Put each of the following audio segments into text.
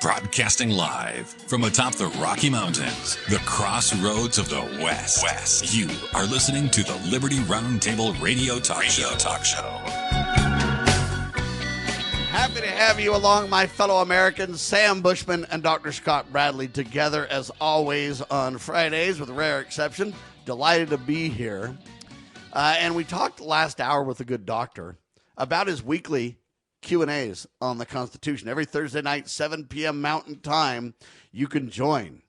Broadcasting live from atop the Rocky Mountains, the crossroads of the West. You are listening to the Liberty Roundtable Radio Talk Show. Happy to have you along, my fellow Americans. Sam Bushman and Dr. Scott Bradley together, as always, on Fridays, with a rare exception. Delighted to be here. And we talked last hour with a good doctor about his weekly Q&As on the Constitution. Every Thursday night, 7 p.m. Mountain Time, you can join.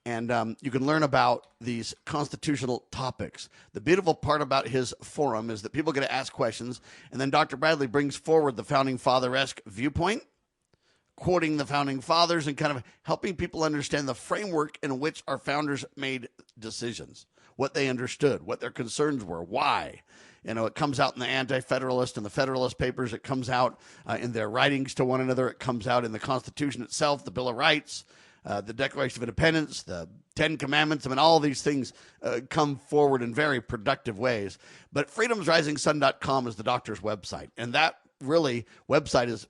And you can learn about these constitutional topics. The beautiful part about his forum is that people get to ask questions, and then Dr. Bradley brings forward the Founding Father-esque viewpoint, quoting the Founding Fathers and kind of helping people understand the framework in which our founders made decisions, what they understood, what their concerns were, why. You know, it comes out in the Anti-Federalist and the Federalist Papers. It comes out in their writings to one another. It comes out in the Constitution itself, the Bill of Rights, the Declaration of Independence, the Ten Commandments. I mean, all these things come forward in very productive ways. But freedomsrisingsun.com is the doctor's website. And that really website is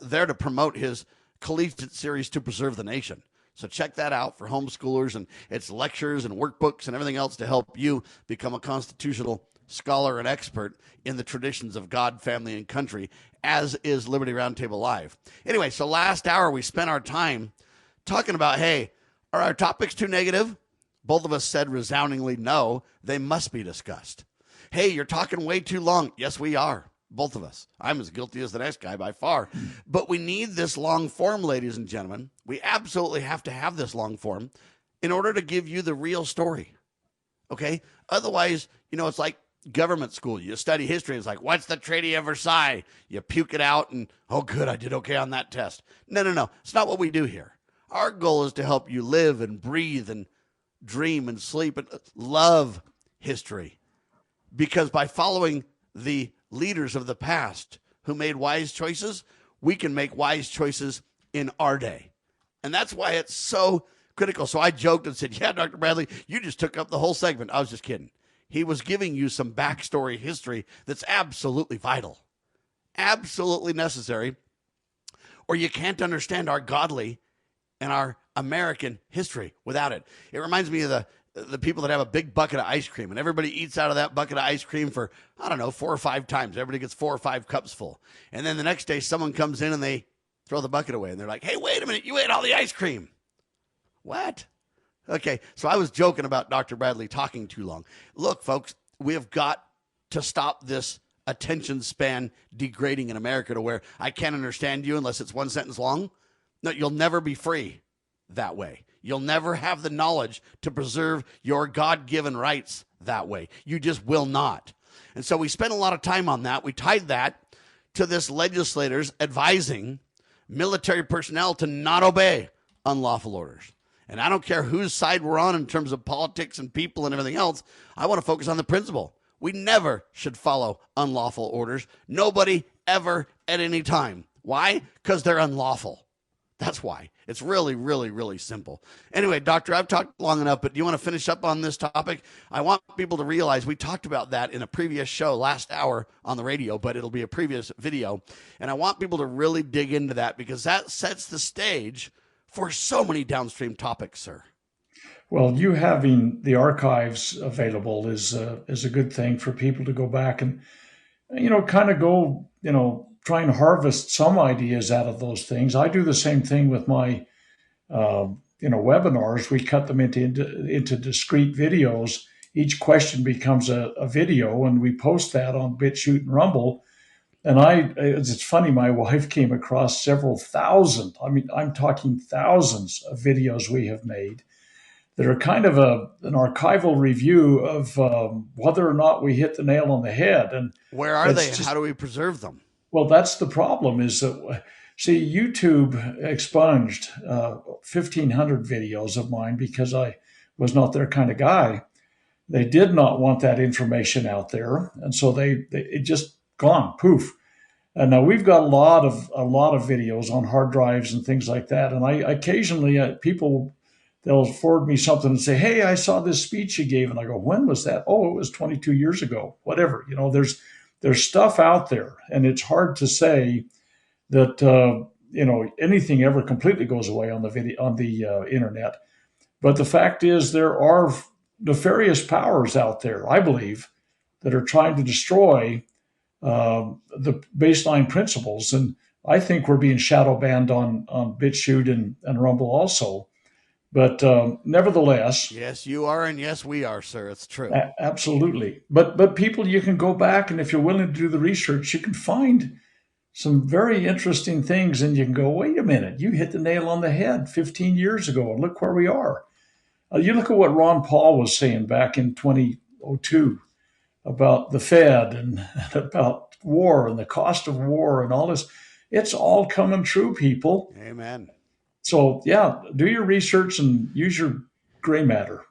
there to promote his collegiate series To Preserve the Nation. So check that out for homeschoolers, and its lectures and workbooks and everything else to help you become a constitutional scholar and expert in the traditions of God, family, and country, as is Liberty Roundtable Live. Anyway, so last hour we spent our time talking about, hey, are our topics too negative? Both of us said resoundingly no, they must be discussed. Hey, you're talking way too long. Yes, we are. Both of us. I'm as guilty as the next guy by far. But we need this long form, ladies and gentlemen. We absolutely have to have this long form in order to give you the real story. Okay? Otherwise, you know, it's like government school. You study history. It's like, what's the Treaty of Versailles? You puke it out and, oh, good, I did okay on that test. No. It's not what we do here. Our goal is to help you live and breathe and dream and sleep and love history. Because by following the leaders of the past who made wise choices, we can make wise choices in our day. And that's why it's so critical. So I joked and said, yeah, Dr. Bradley, you just took up the whole segment. I was just kidding. He was giving you some backstory history that's absolutely vital, absolutely necessary, or you can't understand our godly and our American history without it. It reminds me of the people that have a big bucket of ice cream, and everybody eats out of that bucket of ice cream for, 4 or 5 times. Everybody gets 4 or 5 cups full. And then the next day, someone comes in and they throw the bucket away, and they're like, hey, wait a minute, you ate all the ice cream. What? Okay, so I was joking about Dr. Bradley talking too long. Look, folks, we have got to stop this attention span degrading in America to where I can't understand you unless it's one sentence long. No, you'll never be free that way. You'll never have the knowledge to preserve your God-given rights that way. You just will not. And so we spent a lot of time on that. We tied that to this legislators advising military personnel to not obey unlawful orders. And I don't care whose side we're on in terms of politics and people and everything else. I want to focus on the principle. We never should follow unlawful orders. Nobody ever at any time. Why? Because they're unlawful. That's why. It's really, really, really simple. Anyway, Doctor, I've talked long enough, but do you want to finish up on this topic? I want people to realize we talked about that in a previous show last hour on the radio, but it'll be a previous video. And I want people to really dig into that because that sets the stage for so many downstream topics, sir. Well, you having the archives available is a good thing for people to go back and, kind of go, try and harvest some ideas out of those things. I do the same thing with my, webinars. We cut them into discrete videos. Each question becomes a video, and we post that on BitChute and Rumble. And it's funny, my wife came across several thousand, I'm talking thousands of videos we have made that are kind of an archival review of whether or not we hit the nail on the head. And where are they? How do we preserve them? Well, that's the problem is that, see, YouTube expunged 1,500 videos of mine because I was not their kind of guy. They did not want that information out there. And so it just gone, poof. And now we've got a lot of videos on hard drives and things like that. And I occasionally they'll forward me something and say, hey, I saw this speech you gave. And I go, when was that? Oh, it was 22 years ago, whatever. There's stuff out there, and it's hard to say that, anything ever completely goes away on the video on the internet. But the fact is, there are nefarious powers out there, I believe, that are trying to destroy the baseline principles. And I think we're being shadow banned on BitChute and Rumble also. But nevertheless, yes, you are, and yes, we are, sir. It's true. Absolutely. But people, you can go back, and if you're willing to do the research, you can find some very interesting things, and you can go, wait a minute, you hit the nail on the head 15 years ago, and look where we are. You look at what Ron Paul was saying back in 2002 about the Fed and about war and the cost of war and all this. It's all coming true, people. Amen. So, yeah, do your research and use your gray matter.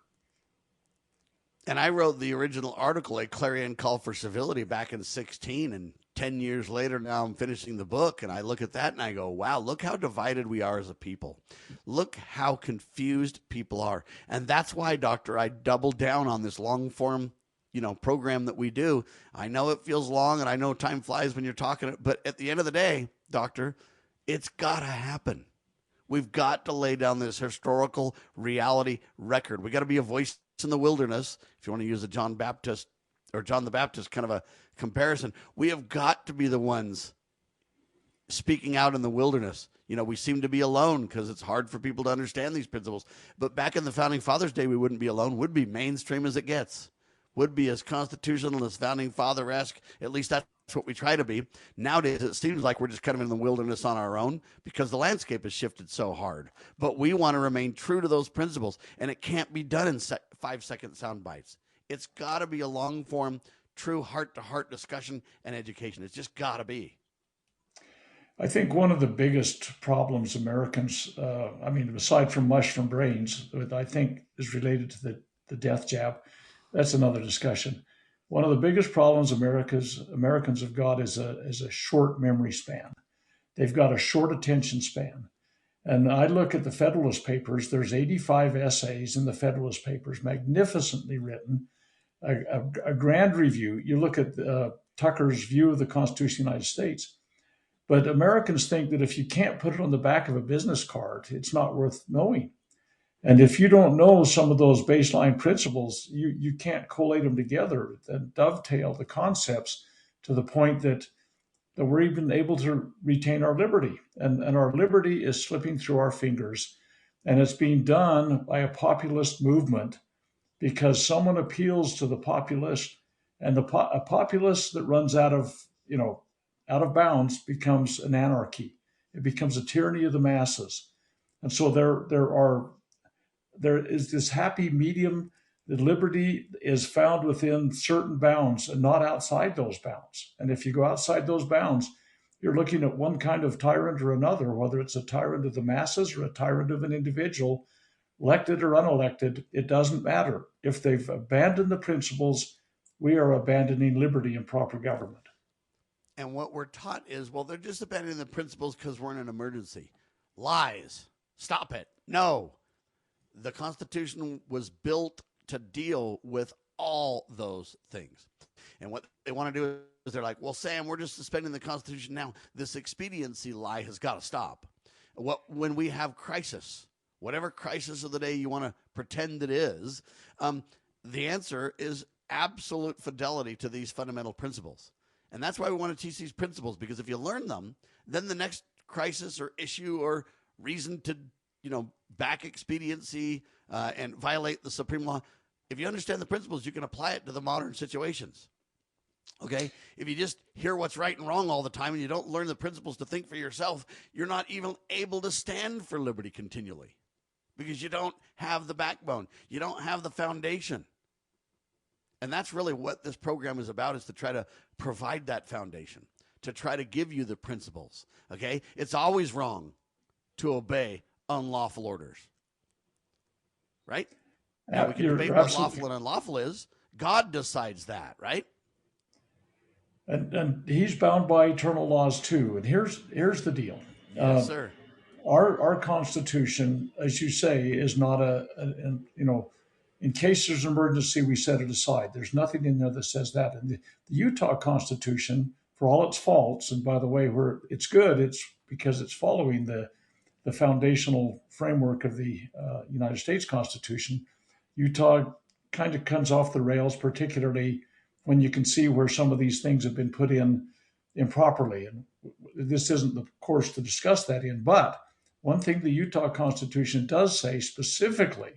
And I wrote the original article, A Clarion Call for Civility, back in 2016, and 10 years later, now I'm finishing the book, and I look at that and I go, wow, look how divided we are as a people. Look how confused people are. And that's why, Doctor, I doubled down on this long form, program that we do. I know it feels long, and I know time flies when you're talking, but at the end of the day, Doctor, it's got to happen. We've got to lay down this historical reality record. We got to be a voice in the wilderness, if you want to use a John the Baptist kind of a comparison. We have got to be the ones speaking out in the wilderness. We seem to be alone because it's hard for people to understand these principles. But back in the Founding Fathers' day, we wouldn't be alone. Would be mainstream as it gets. Would be as constitutional as Founding Father-esque. At least that's what we try to be. Nowadays, it seems like we're just kind of in the wilderness on our own because the landscape has shifted so hard. But we want to remain true to those principles, and it can't be done in 5-second sound bites. It's got to be a long-form, true heart-to-heart discussion and education. It's just got to be. I think one of the biggest problems Americans, aside from mush from brains, that I think is related to the death jab, that's another discussion. One of the biggest problems Americans have got is a short memory span. They've got a short attention span. And I look at the Federalist Papers, there's 85 essays in the Federalist Papers, magnificently written, a grand review. You look at Tucker's view of the Constitution of the United States. But Americans think that if you can't put it on the back of a business card, it's not worth knowing. And if you don't know some of those baseline principles, you can't collate them together and dovetail the concepts to the point that we're even able to retain our liberty. And our liberty is slipping through our fingers. And it's being done by a populist movement because someone appeals to the populist, and a populist that runs out of bounds becomes an anarchy. It becomes a tyranny of the masses. And so there is this happy medium that liberty is found within certain bounds and not outside those bounds. And if you go outside those bounds, you're looking at one kind of tyrant or another, whether it's a tyrant of the masses or a tyrant of an individual, elected or unelected, it doesn't matter. If they've abandoned the principles, we are abandoning liberty and proper government. And what we're taught is, well, they're just abandoning the principles because we're in an emergency. Lies. Stop it. No. The Constitution was built to deal with all those things. And what they want to do is they're like, well, Sam, we're just suspending the Constitution now. This expediency lie has got to stop. When we have crisis, whatever crisis of the day you want to pretend it is, the answer is absolute fidelity to these fundamental principles. And that's why we want to teach these principles, because if you learn them, then the next crisis or issue or reason to, back expediency and violate the supreme law, if you understand the principles, you can apply it to the modern situations. Okay? If you just hear what's right and wrong all the time and you don't learn the principles to think for yourself, you're not even able to stand for liberty continually because you don't have the backbone. You don't have the foundation. And that's really what this program is about, is to try to provide that foundation, to try to give you the principles. Okay? It's always wrong to obey unlawful orders. Right? Now, we can debate what lawful and unlawful is. God decides that, right? And he's bound by eternal laws too. And here's the deal. Yes, sir. Our Constitution, as you say, is not in case there's an emergency, we set it aside. There's nothing in there that says that. And the Utah Constitution, for all its faults, and by the way, it's good, it's because it's following the foundational framework of the United States Constitution. Utah kind of comes off the rails, particularly when you can see where some of these things have been put in improperly. And this isn't the course to discuss that in, but one thing the Utah Constitution does say specifically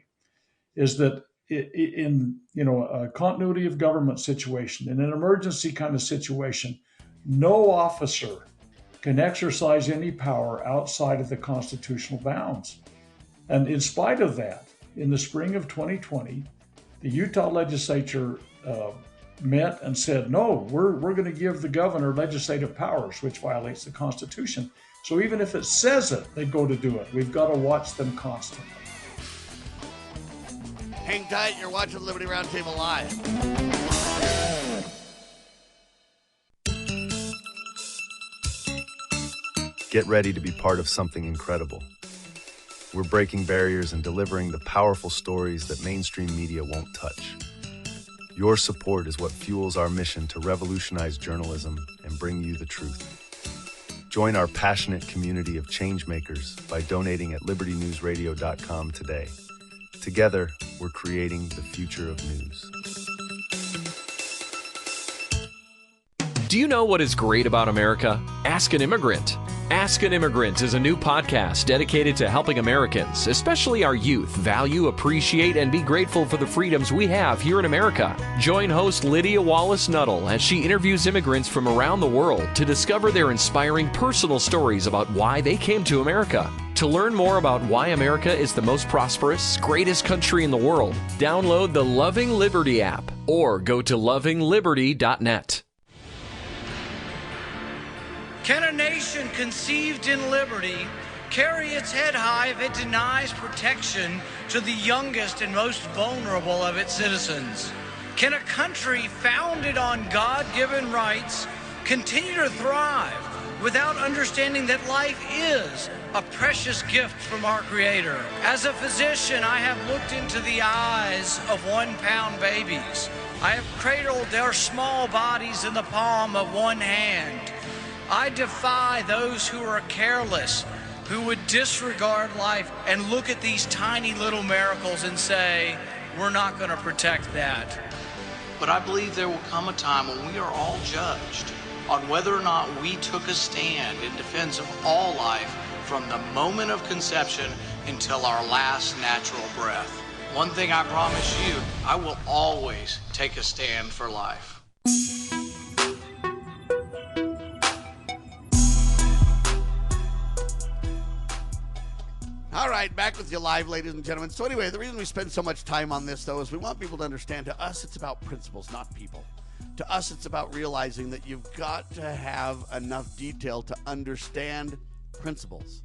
is that in a continuity of government situation, in an emergency kind of situation, no officer can exercise any power outside of the constitutional bounds. And in spite of that, in the spring of 2020, the Utah legislature met and said, no, we're going to give the governor legislative powers, which violates the Constitution. So even if it says it, they go to do it. We've got to watch them constantly. Hang tight. You're watching Liberty Roundtable Live. Get ready to be part of something incredible. We're breaking barriers and delivering the powerful stories that mainstream media won't touch. Your support is what fuels our mission to revolutionize journalism and bring you the truth. Join our passionate community of changemakers by donating at libertynewsradio.com today. Together, we're creating the future of news. Do you know what is great about America? Ask an Immigrant. Ask an Immigrant is a new podcast dedicated to helping Americans, especially our youth, value, appreciate, and be grateful for the freedoms we have here in America. Join host Lydia Wallace-Nuttall as she interviews immigrants from around the world to discover their inspiring personal stories about why they came to America. To learn more about why America is the most prosperous, greatest country in the world, download the Loving Liberty app or go to lovingliberty.net. Can a nation conceived in liberty carry its head high if it denies protection to the youngest and most vulnerable of its citizens? Can a country founded on God-given rights continue to thrive without understanding that life is a precious gift from our Creator? As a physician, I have looked into the eyes of 1-pound babies. I have cradled their small bodies in the palm of one hand. I defy those who are careless, who would disregard life and look at these tiny little miracles and say, we're not going to protect that. But I believe there will come a time when we are all judged on whether or not we took a stand in defense of all life from the moment of conception until our last natural breath. One thing I promise you, I will always take a stand for life. All right, back with you live, ladies and gentlemen. So anyway, the reason we spend so much time on this, though, is we want people to understand, to us, it's about principles, not people. To us, it's about realizing that you've got to have enough detail to understand principles.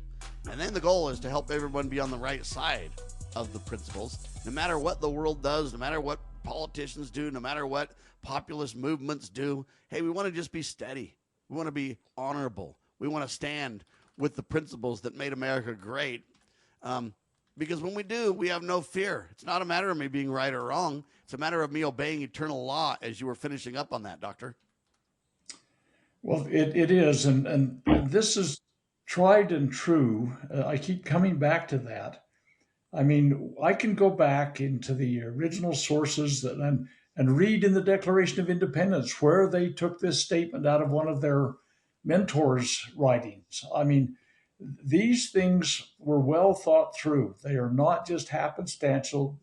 And then the goal is to help everyone be on the right side of the principles, no matter what the world does, no matter what politicians do, no matter what populist movements do. Hey, we want to just be steady. We want to be honorable. We want to stand with the principles that made America great. Because when we do, we have no fear. It's not a matter of me being right or wrong. It's a matter of me obeying eternal law, as you were finishing up on that, Doctor. Well, it is. And this is tried and true. I keep coming back to that. I mean, I can go back into the original sources and read in the Declaration of Independence where they took this statement out of one of their mentors' writings. I mean, these things were well thought through. They are not just happenstantial,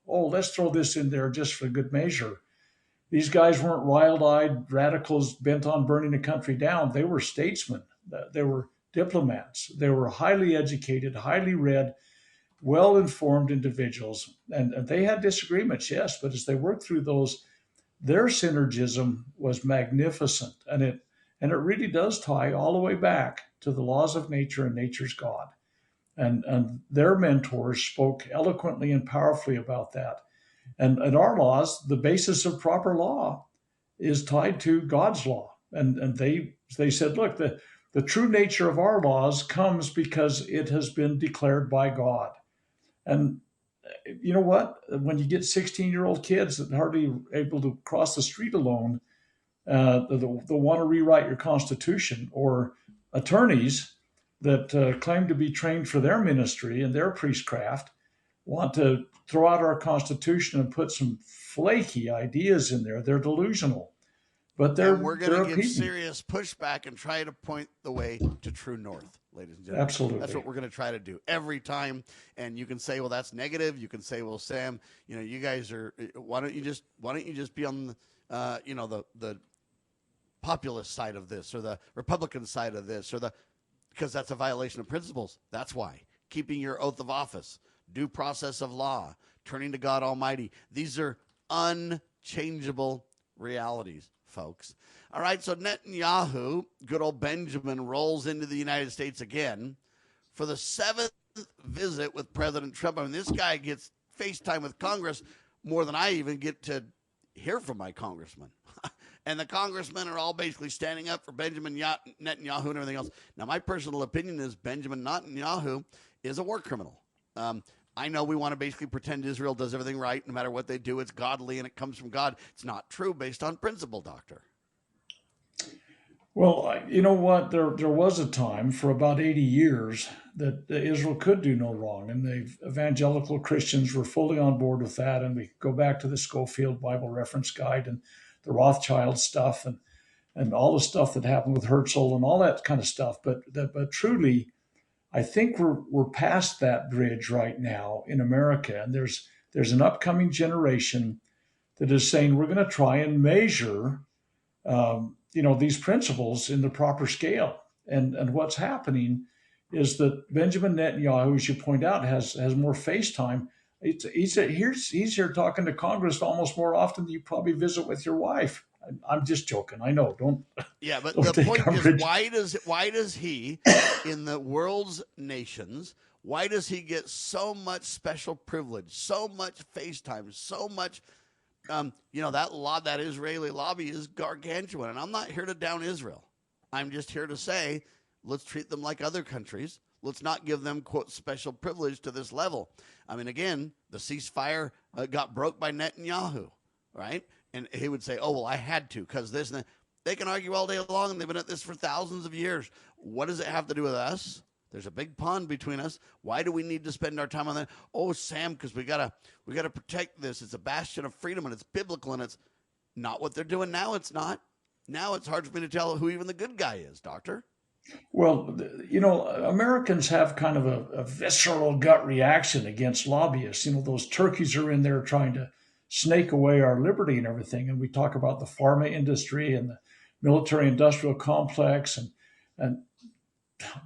let's throw this in there just for good measure. These guys weren't wild-eyed radicals bent on burning the country down. They were statesmen. They were diplomats. They were highly educated, highly read, well-informed individuals. And they had disagreements, yes, but as they worked through those, their synergism was magnificent. And it really does tie all the way back to the laws of nature and nature's God. And their mentors spoke eloquently and powerfully about that. And our laws, the basis of proper law is tied to God's law. And they said, look, the true nature of our laws comes because it has been declared by God. And you know what? When you get 16-year-old kids that are hardly able to cross the street alone, they'll want to rewrite your Constitution, or attorneys that claim to be trained for their ministry and their priestcraft want to throw out our Constitution and put some flaky ideas in there. They're delusional. But we're going to give people. serious pushback and try to point the way to true north, ladies and gentlemen. Absolutely. That's what we're going to try to do every time. And you can say, well, that's negative. You can say, well, Sam, you guys are, why don't you just be on the populist side of this or the Republican side of this because that's a violation of principles. That's why. Keeping your oath of office, due process of law, turning to God Almighty. These are unchangeable realities, folks. All right, so Netanyahu, good old Benjamin, rolls into the United States again for the 7th visit with President Trump. I mean, this guy gets FaceTime with Congress more than I even get to hear from my congressman. And the congressmen are all basically standing up for Benjamin Netanyahu and everything else. Now, my personal opinion is Benjamin Netanyahu is a war criminal. I know we want to basically pretend Israel does everything right. No matter what they do, it's godly and it comes from God. It's not true based on principle, Doctor. Well, you know what? There was a time for about 80 years that Israel could do no wrong, and the evangelical Christians were fully on board with that. And we go back to the Schofield Bible Reference Guide and the Rothschild stuff and all the stuff that happened with Herzl and all that kind of stuff. But truly, I think we're past that bridge right now in America, and there's an upcoming generation that is saying we're going to try and measure, these principles in the proper scale. And what's happening is that Benjamin Netanyahu, as you point out, has more FaceTime. He's here talking to Congress almost more often than you probably visit with your wife. I'm just joking. I know. Yeah, but don't the point umbrage. is, why does he, in the world's nations, why does he get so much special privilege, so much FaceTime, so much? That Israeli lobby is gargantuan, and I'm not here to down Israel. I'm just here to say, let's treat them like other countries. Let's not give them, quote, special privilege to this level. I mean, again, the ceasefire got broke by Netanyahu, right? And he would say, oh, well, I had to because this and that. They can argue all day long, and they've been at this for thousands of years. What does it have to do with us? There's a big pond between us. Why do we need to spend our time on that? Oh, Sam, because we gotta protect this. It's a bastion of freedom, and it's biblical, and it's not what they're doing now. It's not. Now it's hard for me to tell who even the good guy is, Doctor. Well, Americans have kind of a visceral gut reaction against lobbyists. Those turkeys are in there trying to snake away our liberty and everything. And we talk about the pharma industry and the military-industrial complex, and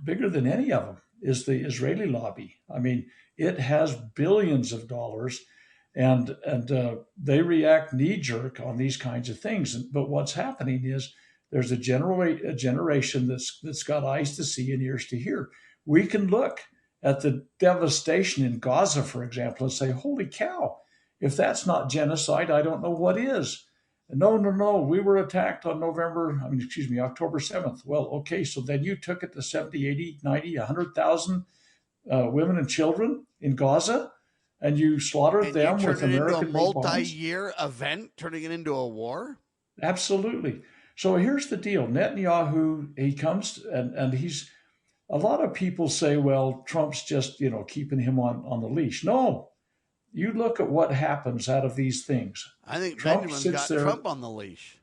bigger than any of them is the Israeli lobby. I mean, it has billions of dollars, and they react knee-jerk on these kinds of things. But what's happening is there's a generation that's got eyes to see and ears to hear. We can look at the devastation in Gaza, for example, and say, holy cow, if that's not genocide, I don't know what is. No, we were attacked on October 7th. Well, okay, so then you took it to 70, 80, 90, 100,000 women and children in Gaza, and you slaughtered them with American bombs. Into a multi-year event, turning it into a war? Absolutely. So here's the deal. Netanyahu, he comes, and he's, a lot of people say, well, Trump's just, keeping him on the leash. No. You look at what happens out of these things. I think Benjamin's got Trump on the leash.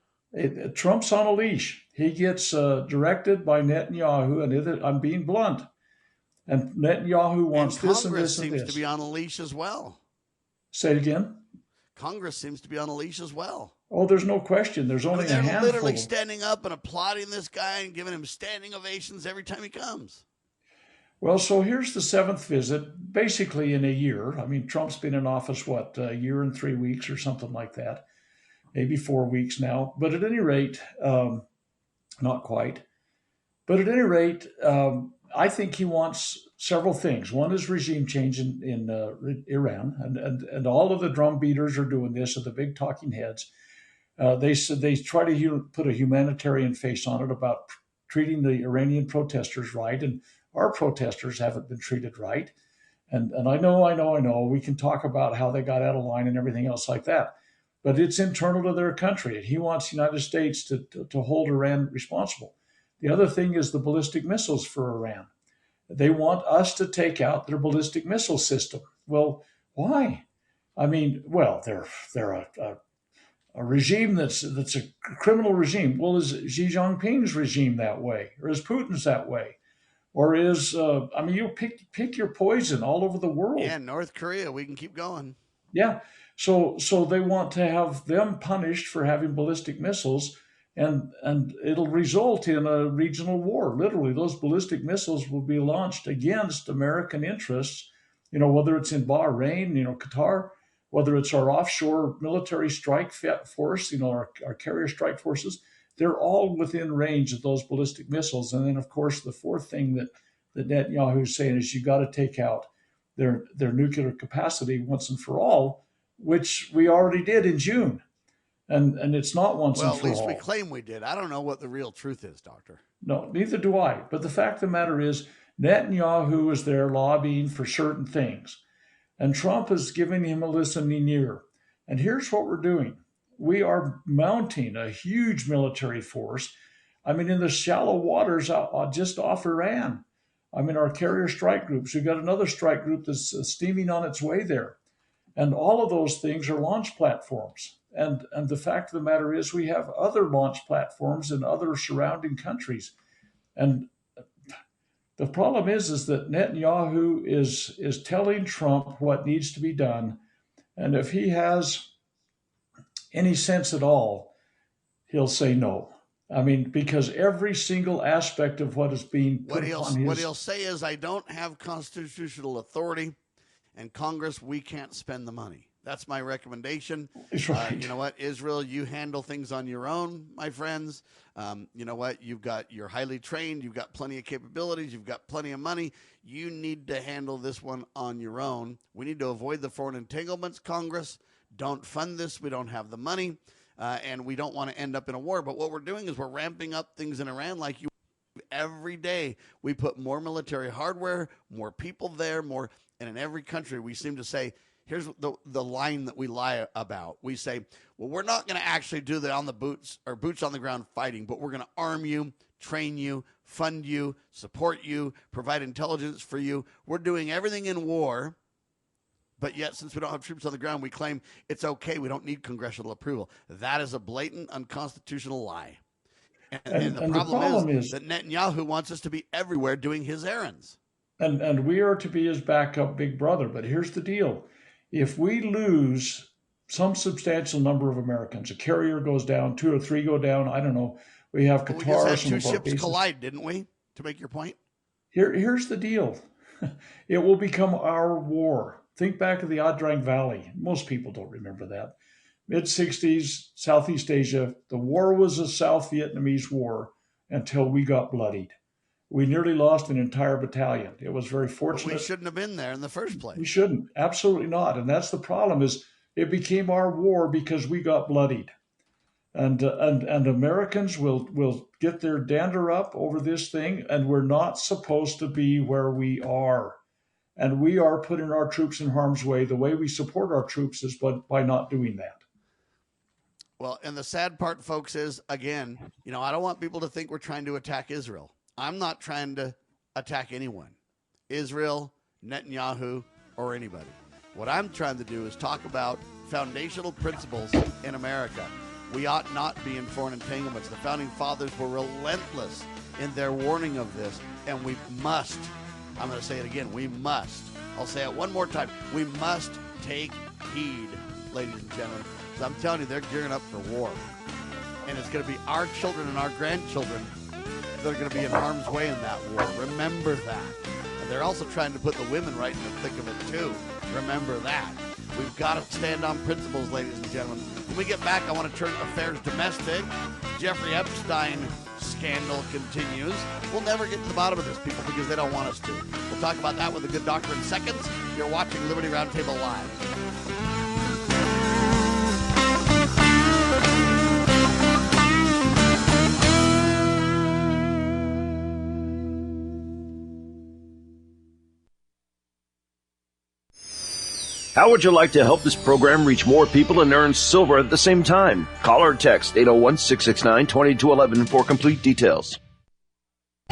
Trump's on a leash. He gets directed by Netanyahu, and I'm being blunt. And Netanyahu wants this and this and this. Congress seems to be on a leash as well. Say it again. Congress seems to be on a leash as well. Oh, there's no question. There's only a handful. They're literally standing up and applauding this guy and giving him standing ovations every time he comes. Well, so here's the 7th visit, basically in a year. I mean, Trump's been in office, a year and 3 weeks or something like that, maybe 4 weeks now. But at any rate, not quite. But at any rate, I think he wants several things. One is regime change in Iran, and all of the drum beaters are doing this, and the big talking heads. They said they try to put a humanitarian face on it about treating the Iranian protesters right, and our protesters haven't been treated right. And I know, we can talk about how they got out of line and everything else like that. But it's internal to their country, and he wants the United States to hold Iran responsible. The other thing is the ballistic missiles for Iran. They want us to take out their ballistic missile system. Well, why? I mean, well, they're a regime that's a criminal regime. Well, is Xi Jinping's regime that way, or is Putin's that way, or is you pick your poison all over the world? Yeah, North Korea. We can keep going. Yeah, so they want to have them punished for having ballistic missiles, and it'll result in a regional war. Literally, those ballistic missiles will be launched against American interests. Whether it's in Bahrain, Qatar, whether it's our offshore military strike force, our carrier strike forces, they're all within range of those ballistic missiles. And then, of course, the fourth thing that Netanyahu is saying is you got to take out their nuclear capacity once and for all, which we already did in June. And it's not once and for all. Well, at least we claim we did. I don't know what the real truth is, Doctor. No, neither do I. But the fact of the matter is, Netanyahu is there lobbying for certain things. And Trump is giving him a listening ear. And here's what we're doing. We are mounting a huge military force. In the shallow waters just off Iran. Our carrier strike groups. We've got another strike group that's steaming on its way there. And all of those things are launch platforms. And the fact of the matter is we have other launch platforms in other surrounding countries. And the problem is that Netanyahu is telling Trump what needs to be done. And if he has any sense at all, he'll say no. Because every single aspect of what is being put on his... What he'll say is, I don't have constitutional authority, and Congress, we can't spend the money. That's my recommendation. That's right. You know what, Israel, you handle things on your own, my friends. You know what, you're highly trained, you've got plenty of capabilities, you've got plenty of money. You need to handle this one on your own. We need to avoid the foreign entanglements, Congress. Don't fund this. We don't have the money, and we don't want to end up in a war. But what we're doing is we're ramping up things in Iran like you. Every day we put more military hardware, more people there, more, and in every country we seem to say, here's the line that we lie about. We say, well, we're not going to actually do the boots on the ground fighting, but we're going to arm you, train you, fund you, support you, provide intelligence for you. We're doing everything in war, but yet since we don't have troops on the ground, we claim it's okay. We don't need congressional approval. That is a blatant unconstitutional lie. And the problem is that Netanyahu wants us to be everywhere doing his errands. And we are to be his backup big brother. But here's the deal. If we lose some substantial number of Americans, a carrier goes down, 2 or 3 go down, I don't know. We have Qatar. We just had 2 ships collide, didn't we, to make your point? Here's the deal. It will become our war. Think back of the Adrang Valley. Most people don't remember that. Mid-60s, Southeast Asia, the war was a South Vietnamese war until we got bloodied. We nearly lost an entire battalion. It was very fortunate. But we shouldn't have been there in the first place. We shouldn't. Absolutely not. And that's the problem, is it became our war because we got bloodied. And Americans will get their dander up over this thing, and we're not supposed to be where we are. And we are putting our troops in harm's way. The way we support our troops is by not doing that. Well, and the sad part, folks, is, again, I don't want people to think we're trying to attack Israel. I'm not trying to attack anyone, Israel, Netanyahu, or anybody. What I'm trying to do is talk about foundational principles in America. We ought not be in foreign entanglements. The Founding Fathers were relentless in their warning of this, and we must, I'm going to say it again, we must, I'll say it one more time, we must take heed, ladies and gentlemen. I'm telling you, they're gearing up for war. And it's going to be our children and our grandchildren that are going to be in harm's way in that war. Remember that. And they're also trying to put the women right in the thick of it, too. Remember that. We've got to stand on principles, ladies and gentlemen. When we get back, I want to turn affairs domestic. Jeffrey Epstein scandal continues. We'll never get to the bottom of this, people, because they don't want us to. We'll talk about that with a good doctor in seconds. You're watching Liberty Roundtable Live. How would you like to help this program reach more people and earn silver at the same time? Call or text 801-669-2211 for complete details.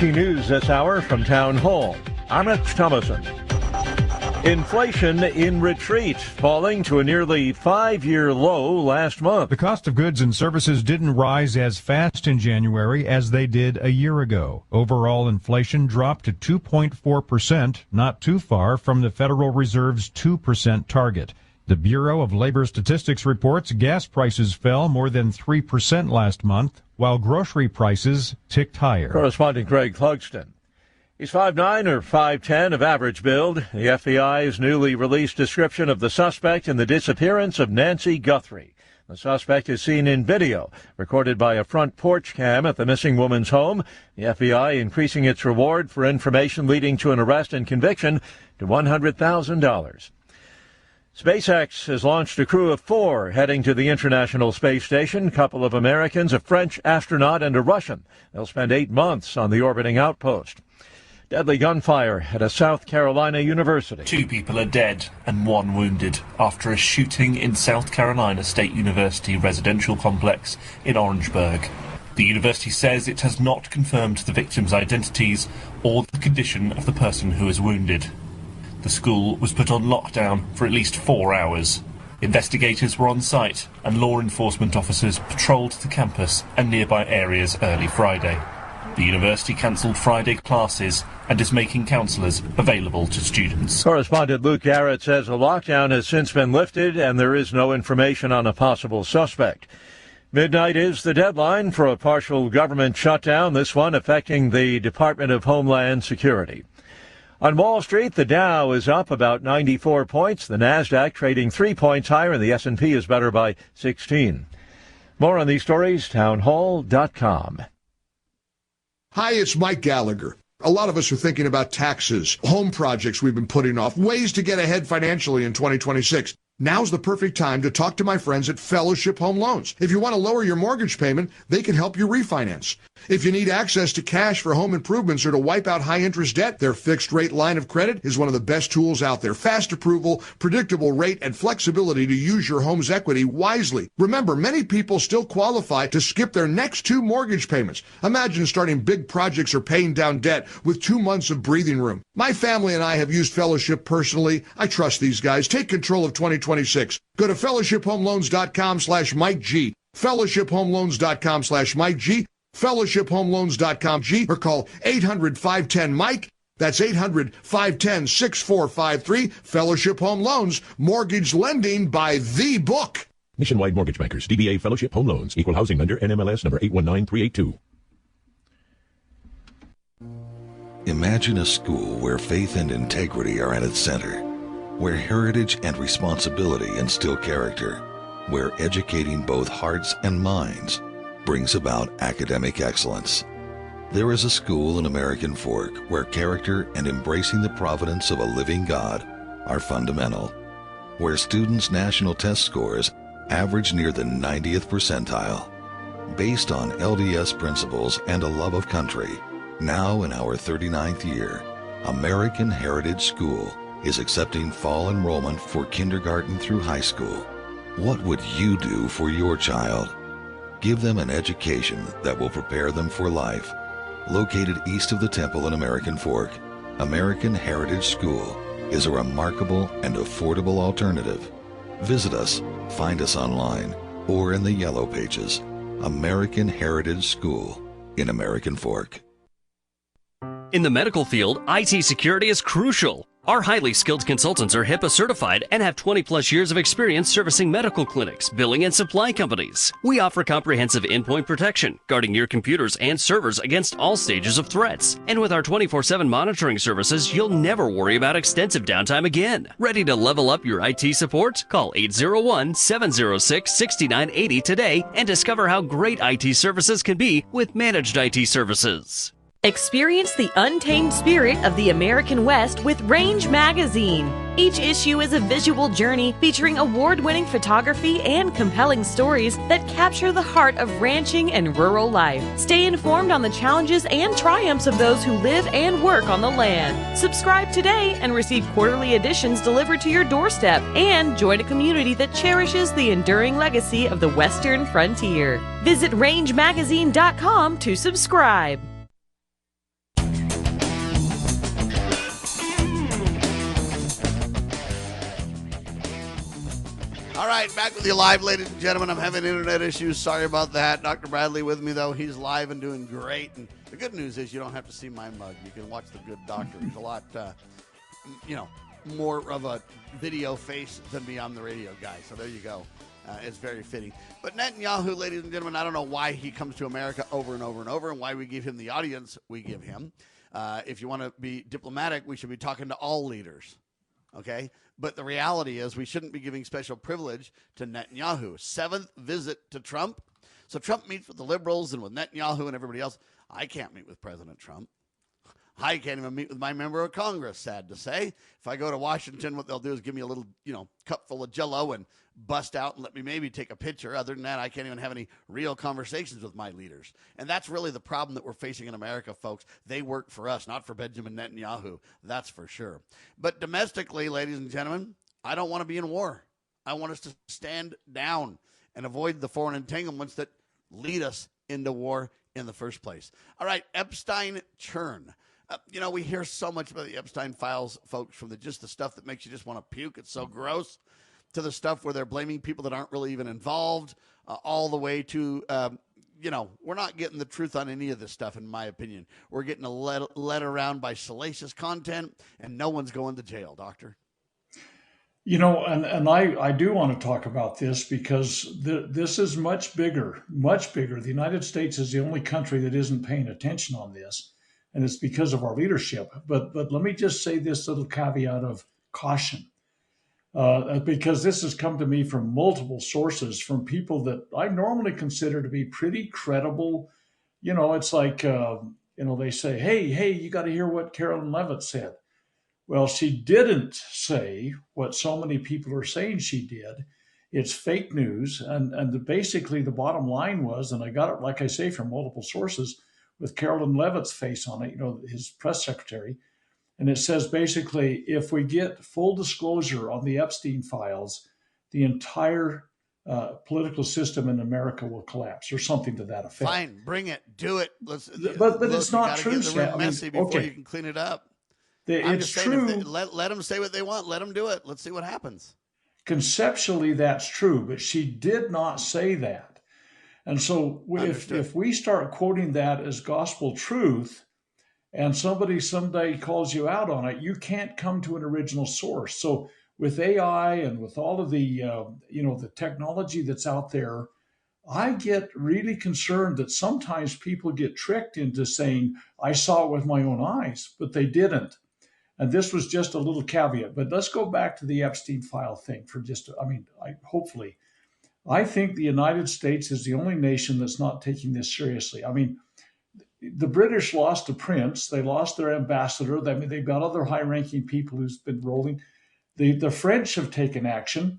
News this hour from Town Hall. I'm Rich Thomason. Inflation in retreat, falling to a nearly 5-year low last month. The cost of goods and services didn't rise as fast in January as they did a year ago. Overall inflation dropped to 2.4%, not too far from the Federal Reserve's 2% target. The Bureau of Labor Statistics reports gas prices fell more than 3% last month, while grocery prices ticked higher. Correspondent Greg Clugston. He's 5'9" or 5'10" of average build. The FBI's newly released description of the suspect in the disappearance of Nancy Guthrie. The suspect is seen in video, recorded by a front porch cam at the missing woman's home. The FBI increasing its reward for information leading to an arrest and conviction to $100,000. SpaceX has launched a crew of 4 heading to the International Space Station, a couple of Americans, a French astronaut, and a Russian. They'll spend 8 months on the orbiting outpost. Deadly gunfire at a South Carolina university. 2 people are dead and 1 wounded after a shooting in South Carolina State University residential complex in Orangeburg. The university says it has not confirmed the victims' identities or the condition of the person who was wounded. The school was put on lockdown for at least 4 hours. Investigators were on site and law enforcement officers patrolled the campus and nearby areas early Friday. The university cancelled Friday classes and is making counsellors available to students. Correspondent Luke Garrett says a lockdown has since been lifted and there is no information on a possible suspect. Midnight is the deadline for a partial government shutdown, this one affecting the Department of Homeland Security. On Wall Street, the Dow is up about 94 points, the Nasdaq trading 3 points higher, and the S&P is better by 16. More on these stories, townhall.com. Hi, it's Mike Gallagher. A lot of us are thinking about taxes, home projects we've been putting off, ways to get ahead financially in 2026. Now's the perfect time to talk to my friends at Fellowship Home Loans. If you want to lower your mortgage payment, they can help you refinance. If you need access to cash for home improvements or to wipe out high-interest debt, their fixed-rate line of credit is one of the best tools out there. Fast approval, predictable rate, and flexibility to use your home's equity wisely. Remember, many people still qualify to skip their next 2 mortgage payments. Imagine starting big projects or paying down debt with 2 months of breathing room. My family and I have used Fellowship personally. I trust these guys. Take control of 2026. Go to fellowshiphomeloans.com/Mike G. fellowshiphomeloans.com/Mike G. fellowshiphomeloans.com G, or call 800-510-MIKE. That's 800-510-6453. Fellowship Home Loans, mortgage lending by the book. Nationwide Mortgage Bankers, DBA Fellowship Home Loans, Equal Housing Lender, NMLS number 819382. Imagine a school where faith and integrity are at its center, where heritage and responsibility instill character, where educating both hearts and minds brings about academic excellence. There is a school in American Fork where character and embracing the providence of a living God are fundamental, where students' national test scores average near the 90th percentile. Based on LDS principles and a love of country, now in our 39th year, American Heritage School is accepting fall enrollment for kindergarten through high school. What would you do for your child? Give them an education that will prepare them for life. Located east of the Temple in American Fork, American Heritage School is a remarkable and affordable alternative. Visit us, find us online, or in the Yellow Pages. American Heritage School in American Fork. In the medical field, IT security is crucial. Our highly skilled consultants are HIPAA certified and have 20-plus years of experience servicing medical clinics, billing, and supply companies. We offer comprehensive endpoint protection, guarding your computers and servers against all stages of threats. And with our 24/7 monitoring services, you'll never worry about extensive downtime again. Ready to level up your IT support? Call 801-706-6980 today and discover how great IT services can be with managed IT services. Experience the untamed spirit of the American West with Range Magazine. Each issue is a visual journey featuring award-winning photography and compelling stories that capture the heart of ranching and rural life. Stay informed on the challenges and triumphs of those who live and work on the land. Subscribe today and receive quarterly editions delivered to your doorstep, and join a community that cherishes the enduring legacy of the Western frontier. Visit rangemagazine.com to subscribe. right, back with you live, ladies and gentlemen. I'm having internet issues. Sorry about that. Dr. Bradley with me, though. He's live and doing great. And the good news is you don't have to see my mug. You can watch the good doctor. He's a lot, more of a video face than me. I'm the radio guy. So there you go. It's very fitting. But Netanyahu, ladies and gentlemen, I don't know why he comes to America over and over and over and why we give him the audience we give him. If you want to be diplomatic, we should be talking to all leaders. Okay? But the reality is we shouldn't be giving special privilege to Netanyahu. 7th visit to Trump. So Trump meets with the liberals and with Netanyahu and everybody else. I can't meet with President Trump. I can't even meet with my member of Congress, sad to say. If I go to Washington, what they'll do is give me a little, cup full of Jell-O and bust out and let me maybe take a picture. Other than that, I can't even have any real conversations with my leaders. And that's really the problem that we're facing in America, folks. They work for us, not for Benjamin Netanyahu. That's for sure. But domestically, ladies and gentlemen, I don't want to be in war. I want us to stand down and avoid the foreign entanglements that lead us into war in the first place. All right, Epstein churn. We hear so much about the Epstein files, folks, from the stuff that makes you just want to puke. It's so gross, to the stuff where they're blaming people that aren't really even involved, all the way to, we're not getting the truth on any of this stuff, in my opinion. We're getting led around by salacious content, and no one's going to jail, Doctor. And I do want to talk about this because this is much bigger, much bigger. The United States is the only country that isn't paying attention on this. And it's because of our leadership. But let me just say this little caveat of caution, because this has come to me from multiple sources, from people that I normally consider to be pretty credible. It's like, they say, hey, you got to hear what Carolyn Levitt said. Well, she didn't say what so many people are saying she did. It's fake news. And basically the bottom line was, and I got it, like I say, from multiple sources, with Carolyn Levitt's face on it, his press secretary. And it says basically, if we get full disclosure on the Epstein files, the entire political system in America will collapse, or something to that effect. Fine, bring it, do it. But it's not true, Sam. Get the room messy before you can clean it up. It's true. Let them say what they want. Let them do it. Let's see what happens. Conceptually, that's true, but she did not say that. And so if we start quoting that as gospel truth and somebody someday calls you out on it, you can't come to an original source. So with AI and with all of the, the technology that's out there, I get really concerned that sometimes people get tricked into saying, I saw it with my own eyes, but they didn't. And this was just a little caveat. But let's go back to the Epstein file thing for hopefully. I think the United States is the only nation that's not taking this seriously. The British lost a prince. They lost their ambassador. They've got other high-ranking people who's been rolling. The French have taken action,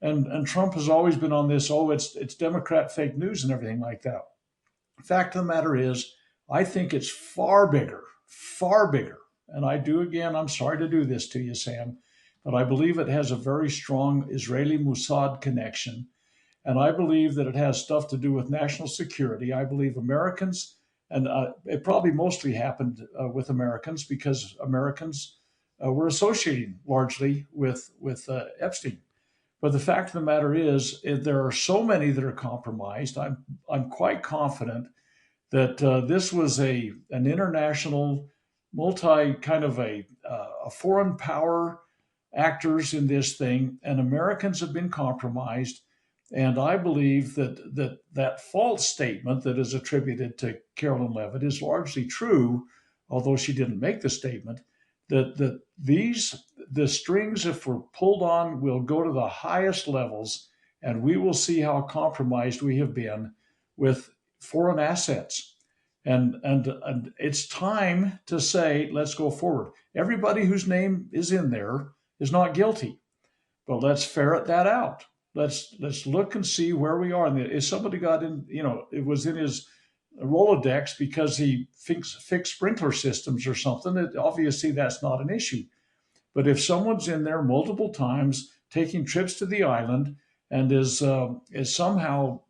and Trump has always been on this, it's Democrat fake news and everything like that. The fact of the matter is, I think it's far bigger. And I'm sorry to do this to you, Sam, but I believe it has a very strong Israeli Mossad connection. And I believe that it has stuff to do with national security. I believe Americans, and it probably mostly happened with Americans because Americans were associating largely with Epstein. But the fact of the matter is, there are so many that are compromised. I'm quite confident that this was an international, a foreign power actors in this thing, and Americans have been compromised. And I believe that false statement that is attributed to Carolyn Levitt is largely true, although she didn't make the statement, that the strings, if we're pulled on, will go to the highest levels, and we will see how compromised we have been with foreign assets. And it's time to say, let's go forward. Everybody whose name is in there is not guilty, but let's ferret that out. Let's look and see where we are. And if somebody got in, it was in his Rolodex because he fixed sprinkler systems or something, obviously that's not an issue. But if someone's in there multiple times, taking trips to the island, and is somehow,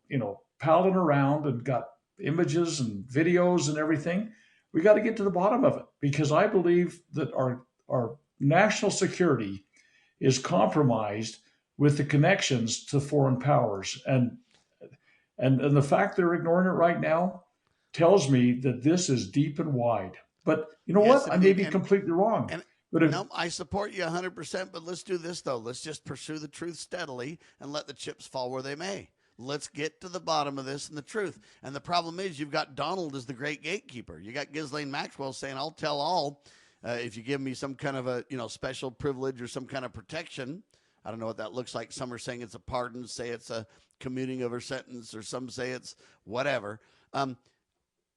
palling around and got images and videos and everything, we got to get to the bottom of it, because I believe that our national security is compromised with the connections to foreign powers. And the fact they're ignoring it right now tells me that this is deep and wide. But you know Yes, what? I may be indeed. completely wrong. But No, I support you 100%, but let's do this, though. Let's just pursue the truth steadily and let the chips fall where they may. Let's get to the bottom of this and the truth. And the problem is you've got Donald as the great gatekeeper. You got Ghislaine Maxwell saying, I'll tell all if you give me some kind of a special privilege or some kind of protection. I don't know what that looks like. Some are saying it's a pardon, say it's a commuting of her sentence, or some say it's whatever.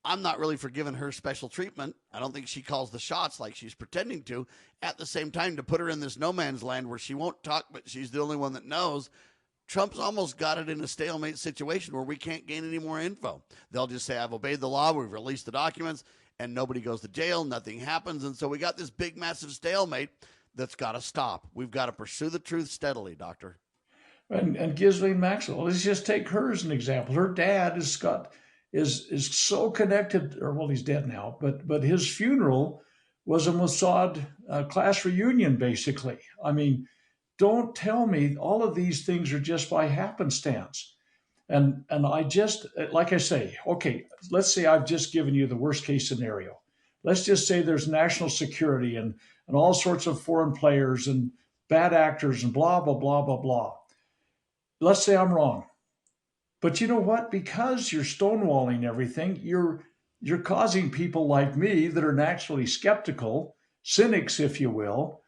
I'm not really for giving her special treatment. I don't think she calls the shots like she's pretending to. At the same time, to put her in this no man's land where she won't talk, but she's the only one that knows, Trump's almost got it in a stalemate situation where we can't gain any more info. They'll just say, I've obeyed the law, we've released the documents, and nobody goes to jail, nothing happens. And so we got this big, massive stalemate that's got to stop. We've got to pursue the truth steadily, Doctor. And Ghislaine Maxwell, let's just take her as an example. Her dad is so connected, or well, he's dead now, but his funeral was a Mossad class reunion, basically. I mean, don't tell me all of these things are just by happenstance. And I just, like I say, okay, let's say I've just given you the worst case scenario. Let's just say there's national security and all sorts of foreign players and bad actors and blah, blah, blah, blah, blah. Let's say I'm wrong. But you know what? Because you're stonewalling everything, you're causing people like me that are naturally skeptical, cynics, if you will,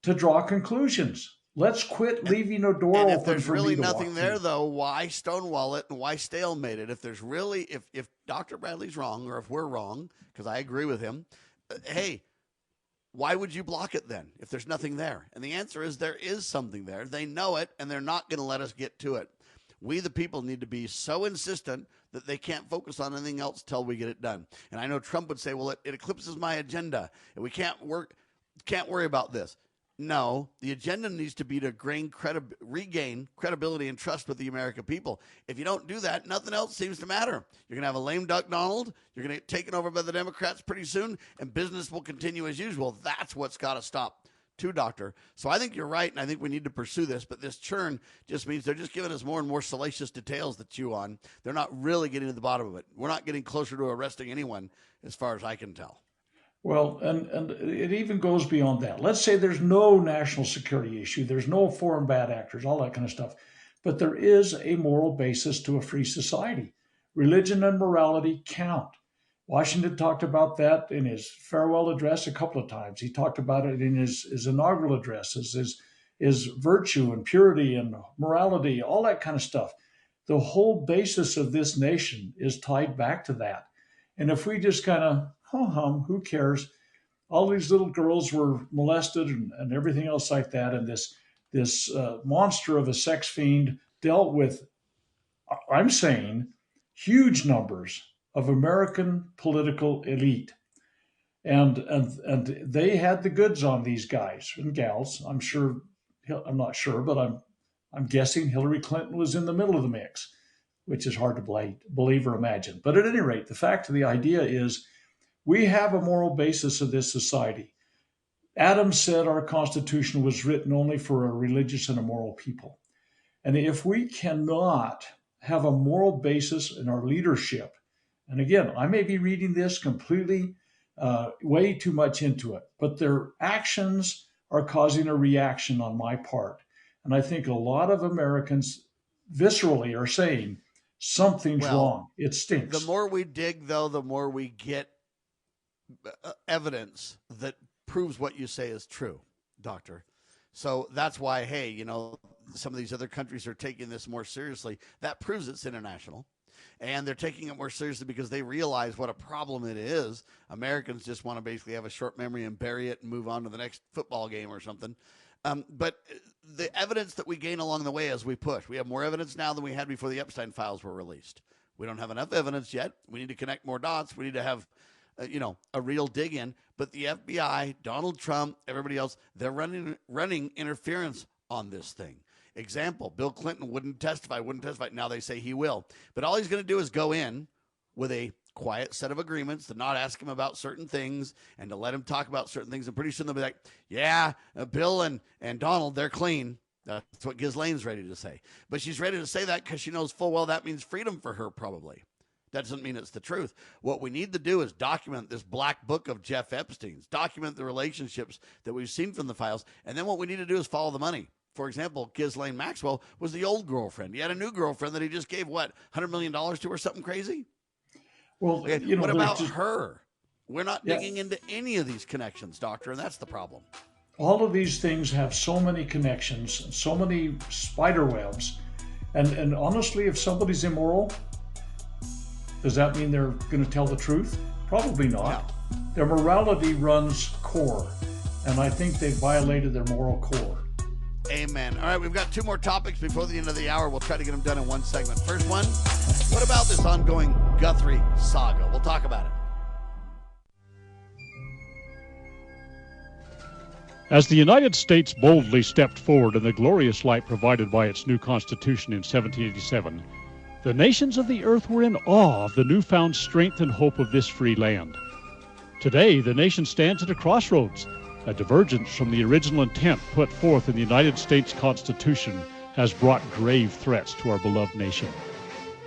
to draw conclusions. Let's quit leaving a door open. And if there's for really me to nothing walk there, through. though, why stonewall it and why stalemate it? If there's really, if Dr. Bradley's wrong, or if we're wrong, because I agree with him, hey, why would you block it then if there's nothing there? And the answer is there is something there. They know it, and they're not going to let us get to it. We, the people, need to be so insistent that they can't focus on anything else till we get it done. And I know Trump would say, well, it eclipses my agenda, and we can't worry about this. No, the agenda needs to be to regain credibility and trust with the American people. If you don't do that, nothing else seems to matter. You're going to have a lame duck Donald. You're going to get taken over by the Democrats pretty soon, and business will continue as usual. That's what's got to stop. Too, Doctor. So I think you're right, and I think we need to pursue this, but this churn just means they're just giving us more and more salacious details to chew on. They're not really getting to the bottom of it. We're not getting closer to arresting anyone, as far as I can tell. Well, and it even goes beyond that. Let's say there's no national security issue, there's no foreign bad actors, all that kind of stuff, but there is a moral basis to a free society. Religion and morality count. Washington talked about that in his farewell address a couple of times. He talked about it in his inaugural addresses, his virtue and purity and morality, all that kind of stuff. The whole basis of this nation is tied back to that. And if we just kind of, who cares? All these little girls were molested and everything else like that. And this monster of a sex fiend dealt with, I'm saying, huge numbers of American political elite. And they had the goods on these guys and gals. I'm not sure, but I'm guessing Hillary Clinton was in the middle of the mix, which is hard to believe or imagine. But at any rate, the fact of the idea is we have a moral basis of this society. Adam said our Constitution was written only for a religious and a moral people. And if we cannot have a moral basis in our leadership, and again, I may be reading this completely way too much into it, but their actions are causing a reaction on my part. And I think a lot of Americans viscerally are saying something's wrong. It stinks. The more we dig, though, the more we get evidence that proves what you say is true, Doctor. So that's why, hey, some of these other countries are taking this more seriously. That proves it's international. And they're taking it more seriously because they realize what a problem it is. Americans just want to basically have a short memory and bury it and move on to the next football game or something. But the evidence that we gain along the way as we push, we have more evidence now than we had before the Epstein files were released. We don't have enough evidence yet. We need to connect more dots. We need to have, a real dig in. But the FBI, Donald Trump, everybody else, they're running interference on this thing. Example, Bill Clinton wouldn't testify. Now they say he will. But all he's going to do is go in with a quiet set of agreements to not ask him about certain things and to let him talk about certain things. And pretty soon they'll be like, yeah, Bill and Donald, they're clean. That's what Ghislaine's ready to say. But she's ready to say that because she knows full well that means freedom for her, probably. That doesn't mean it's the truth. What we need to do is document this black book of Jeff Epstein's, document the relationships that we've seen from the files, and then what we need to do is follow the money. For example, Ghislaine Maxwell was the old girlfriend. He had a new girlfriend that he just gave, what, $100 million to or something crazy? Well, okay, you know, what about her? We're not digging into any of these connections, Doctor, and that's the problem. All of these things have so many connections, so many spider webs. And honestly, if somebody's immoral, does that mean they're going to tell the truth? Probably not. No. Their morality runs core, and I think they've violated their moral core. Amen. All right, we've got 2 more topics before the end of the hour. We'll try to get them done in one segment. First one, what about this ongoing Guthrie saga? We'll talk about it. As the United States boldly stepped forward in the glorious light provided by its new Constitution in 1787, the nations of the earth were in awe of the newfound strength and hope of this free land. Today, the nation stands at a crossroads. A divergence from the original intent put forth in the United States Constitution has brought grave threats to our beloved nation.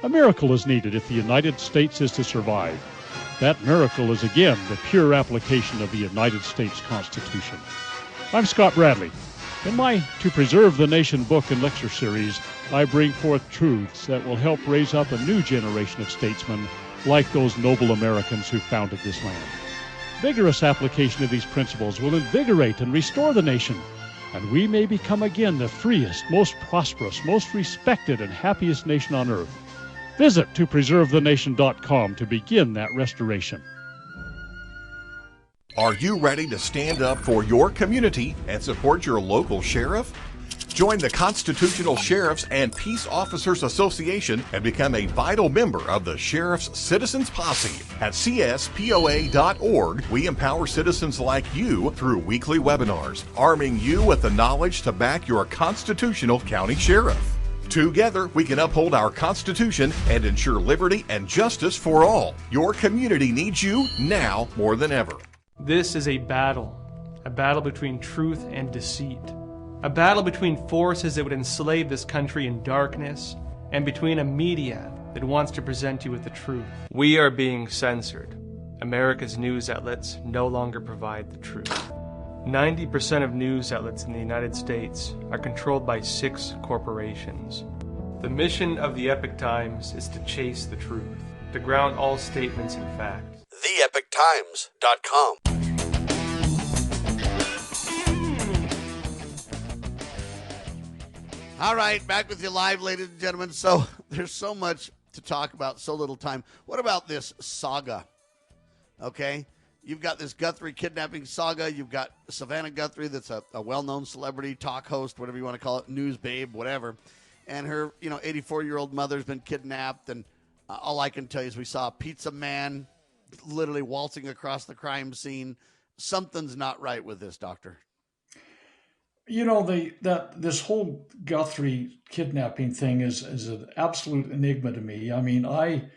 A miracle is needed if the United States is to survive. That miracle is again the pure application of the United States Constitution. I'm Scott Bradley. In my To Preserve the Nation book and lecture series, I bring forth truths that will help raise up a new generation of statesmen like those noble Americans who founded this land. Vigorous application of these principles will invigorate and restore the nation, and we may become again the freest, most prosperous, most respected, and happiest nation on earth. Visit topreservethenation.com to begin that restoration. Are you ready to stand up for your community and support your local sheriff? Join the Constitutional Sheriffs and Peace Officers Association and become a vital member of the Sheriff's Citizens Posse. At cspoa.org, we empower citizens like you through weekly webinars, arming you with the knowledge to back your constitutional county sheriff. Together, we can uphold our Constitution and ensure liberty and justice for all. Your community needs you now more than ever. This is a battle between truth and deceit, a battle between forces that would enslave this country in darkness, and between a media that wants to present you with the truth. We are being censored. America's news outlets no longer provide the truth. 90% of news outlets in the United States are controlled by 6 corporations. The mission of the Epoch Times is to chase the truth, to ground all statements in fact. TheEpochTimes.com. All right, back with you live, ladies and gentlemen. So there's so much to talk about, so little time. What about this saga? Okay, you've got this Guthrie kidnapping saga. You've got Savannah Guthrie, that's a well-known celebrity, talk host, whatever you want to call it, news babe, whatever. And her, 84-year-old mother's been kidnapped. And all I can tell you is we saw a pizza man literally waltzing across the crime scene. Something's not right with this, Doctor. This whole Guthrie kidnapping thing is an absolute enigma to me. I mean, I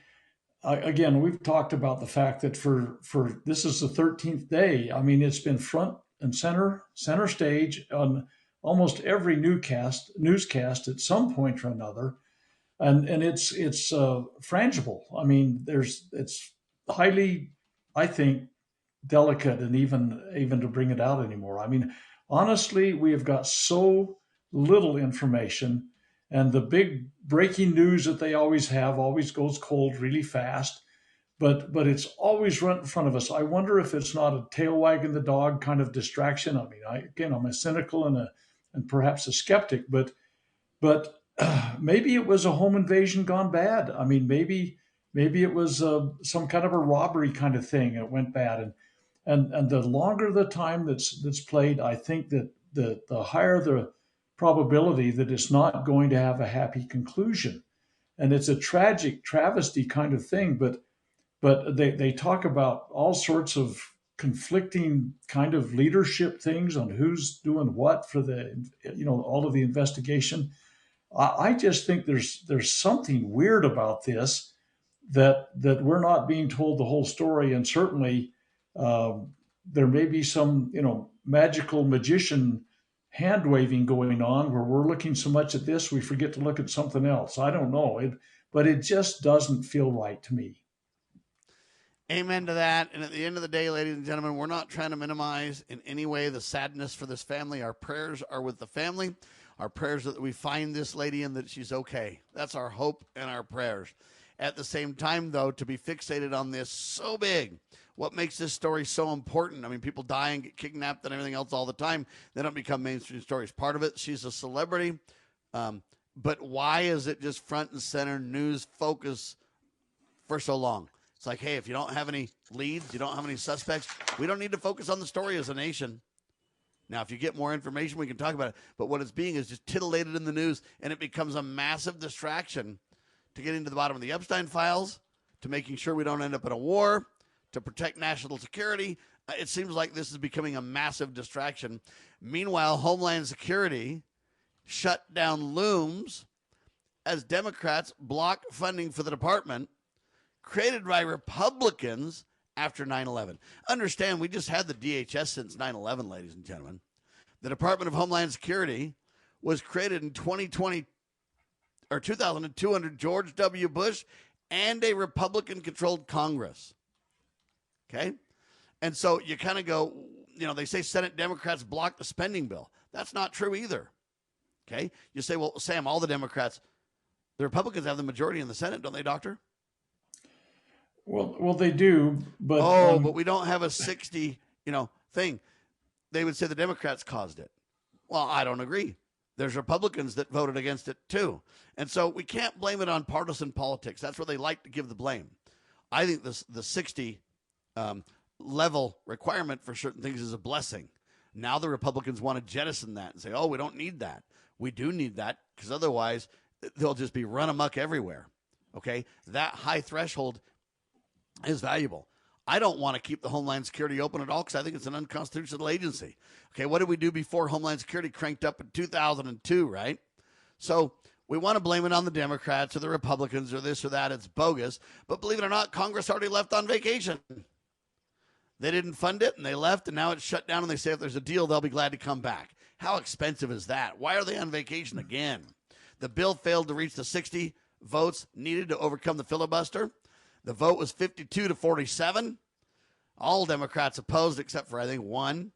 again, we've talked about the fact that for this is the 13th day. I mean, it's been front and center stage on almost every newscast at some point or another, and it's frangible. I mean, it's highly, I think, delicate, and even to bring it out anymore. I mean, honestly, we have got so little information, and the big breaking news that they always have always goes cold really fast, but it's always right in front of us. I wonder if it's not a tail wagging the dog kind of distraction. I mean, I'm a cynical and perhaps a skeptic, but maybe it was a home invasion gone bad. I mean, maybe it was some kind of a robbery kind of thing. It went bad, and the longer the time that's played, I think that the higher the probability that it's not going to have a happy conclusion. And it's a tragic travesty kind of thing, but they talk about all sorts of conflicting kind of leadership things on who's doing what for all of the investigation. I just think there's something weird about this, that we're not being told the whole story, and certainly there may be some magical magician hand waving going on where we're looking so much at this, we forget to look at something else. I don't know, but it just doesn't feel right to me. Amen to that. And at the end of the day, ladies and gentlemen, we're not trying to minimize in any way the sadness for this family. Our prayers are with the family. Our prayers are that we find this lady and that she's okay. That's our hope and our prayers. At the same time, though, to be fixated on this so big, what makes this story so important? I mean, people die and get kidnapped and everything else all the time. They don't become mainstream stories. Part of it, she's a celebrity. But why is it just front and center news focus for so long? It's like, hey, if you don't have any leads, you don't have any suspects, we don't need to focus on the story as a nation. Now, if you get more information, we can talk about it. But what it's being is just titillated in the news, and it becomes a massive distraction to getting to the bottom of the Epstein files, to making sure we don't end up in a war, to protect national security. It seems like this is becoming a massive distraction. Meanwhile, Homeland Security shutdown looms as Democrats block funding for the department created by Republicans after 9/11. Understand, we just had the DHS since 9/11, ladies and gentlemen. The Department of Homeland Security was created in 2002 under George W. Bush and a Republican-controlled Congress. Okay? And so you kind of go, they say Senate Democrats blocked the spending bill. That's not true either. Okay? You say, well, Sam, all the Democrats, the Republicans have the majority in the Senate, don't they, Doctor? Well, they do, but but we don't have a 60, thing. They would say the Democrats caused it. Well, I don't agree. There's Republicans that voted against it too, and so we can't blame it on partisan politics. That's where they like to give the blame. I think the 60 level requirement for certain things is a blessing. Now the Republicans want to jettison that and say, "Oh, we don't need that. We do need that because otherwise they'll just be run amok everywhere." Okay, that high threshold is valuable. I don't want to keep the Homeland Security open at all because I think it's an unconstitutional agency. Okay, what did we do before Homeland Security cranked up in 2002, right? So we want to blame it on the Democrats or the Republicans or this or that. It's bogus. But believe it or not, Congress already left on vacation. They didn't fund it, and they left, and now it's shut down, and they say if there's a deal, they'll be glad to come back. How expensive is that? Why are they on vacation again? The bill failed to reach the 60 votes needed to overcome the filibuster. The vote was 52-47. All Democrats opposed except for, I think, one.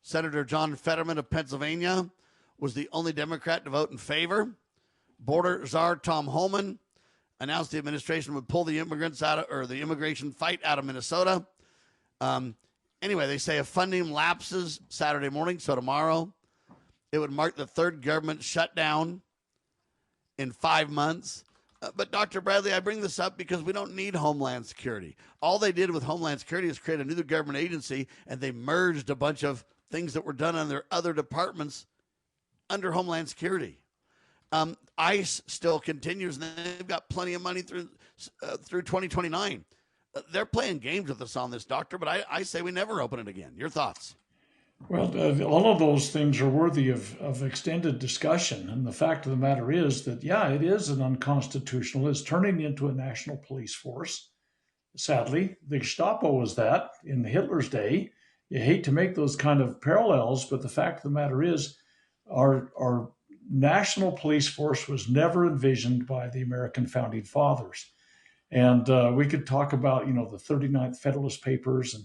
Senator John Fetterman of Pennsylvania was the only Democrat to vote in favor. Border czar Tom Homan announced the administration would pull the immigration fight out of Minnesota. Anyway, they say if funding lapses Saturday morning, so tomorrow, it would mark the third government shutdown in 5 months. But Dr. Bradley, I bring this up because we don't need Homeland Security. All they did with Homeland Security is create a new government agency, and they merged a bunch of things that were done on their other departments under Homeland Security. ICE still continues, and they've got plenty of money through 2029. They're playing games with us on this, Doctor, but I say we never open it again. Your thoughts? Well, all of those things are worthy of extended discussion. And the fact of the matter is that, yeah, it is an unconstitutional. It's turning into a national police force. Sadly, the Gestapo was that in Hitler's day. You hate to make those kind of parallels, but the fact of the matter is our national police force was never envisioned by the American founding fathers. And we could talk about, the 39th Federalist Papers and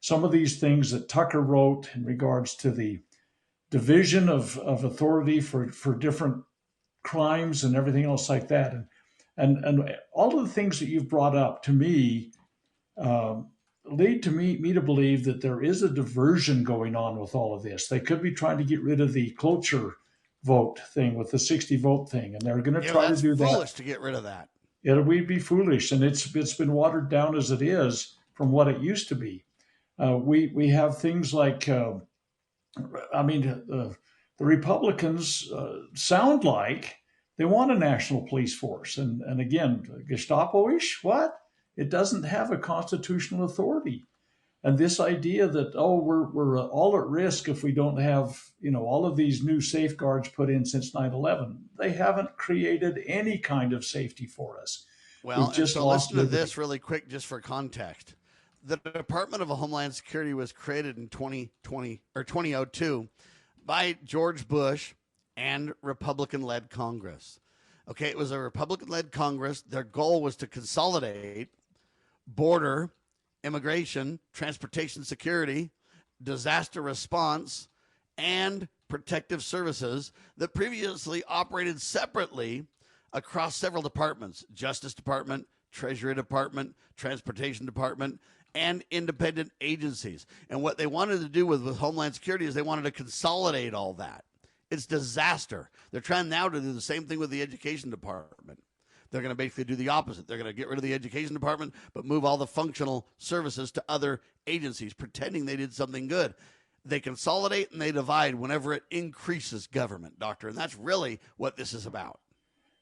some of these things that Tucker wrote in regards to the division of authority for different crimes and everything else like that. And all of the things that you've brought up to me lead to me to believe that there is a diversion going on with all of this. They could be trying to get rid of the cloture vote thing with the 60 vote thing, and they're going to try to do that. It's foolish to get rid of that. We'd be foolish, and it's been watered down as it is from what it used to be. We have things like, the Republicans sound like they want a national police force. And again, Gestapo-ish, what? It doesn't have a constitutional authority. And this idea that, we're all at risk if we don't have, all of these new safeguards put in since 9/11. They haven't created any kind of safety for us. Well, so listen to this really quick, just for context. The Department of Homeland Security was created in 2002 by George Bush and Republican-led Congress. Okay, it was a Republican-led Congress. Their goal was to consolidate border, immigration, transportation security, disaster response, and protective services that previously operated separately across several departments: Justice Department, Treasury Department, Transportation Department, and independent agencies. And what they wanted to do with Homeland Security is they wanted to consolidate all that. It's disaster. They're trying now to do the same thing with the Education Department. They're going to basically do the opposite. They're going to get rid of the Education Department, but move all the functional services to other agencies, pretending they did something good. They consolidate and they divide whenever it increases government, Doctor. And that's really what this is about.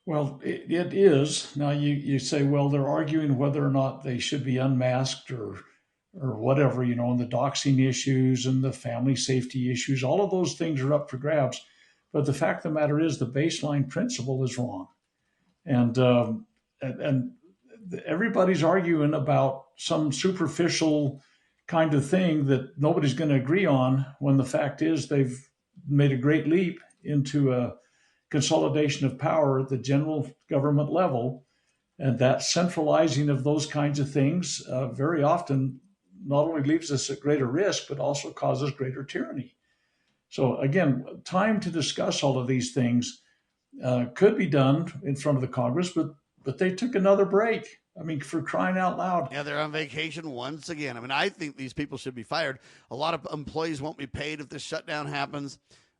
Well, it is. Now, you say, well, they're arguing whether or not they should be unmasked or whatever, you know, and the doxing issues and the family safety issues. All of those things are up for grabs. But the fact of the matter is the baseline principle is wrong. And everybody's arguing about some superficial kind of thing that nobody's going to agree on, when the fact is they've made a great leap into a consolidation of power at the general government level. And that centralizing of those kinds of things very often not only leaves us at greater risk, but also causes greater tyranny. So again, time to discuss all of these things could be done in front of the Congress, but they took another break. I mean, for crying out loud. Yeah, they're on vacation once again. I mean, I think these people should be fired. A lot of employees won't be paid if this shutdown happens.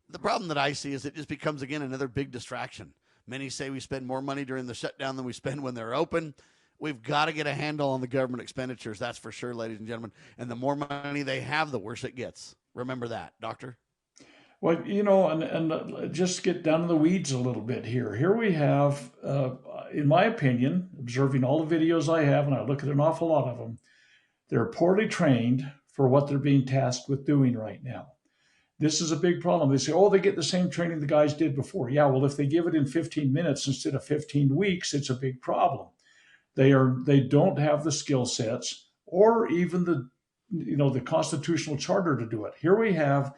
The problem that I see is it just becomes, again, another big distraction. Many say we spend more money during the shutdown than we spend when they're open. We've got to get a handle on the government expenditures, that's for sure, ladies and gentlemen. And the more money they have, the worse it gets. Remember that, Doctor. Well, you know, and just get down in the weeds a little bit here. Here we have, in my opinion, observing all the videos I have, and I look at an awful lot of them, they're poorly trained for what they're being tasked with doing right now. This is a big problem. They say, oh, they get the same training the guys did before. Yeah, well, if they give it in 15 minutes instead of 15 weeks, it's a big problem. They don't have the skill sets or even the constitutional charter to do it. Here we have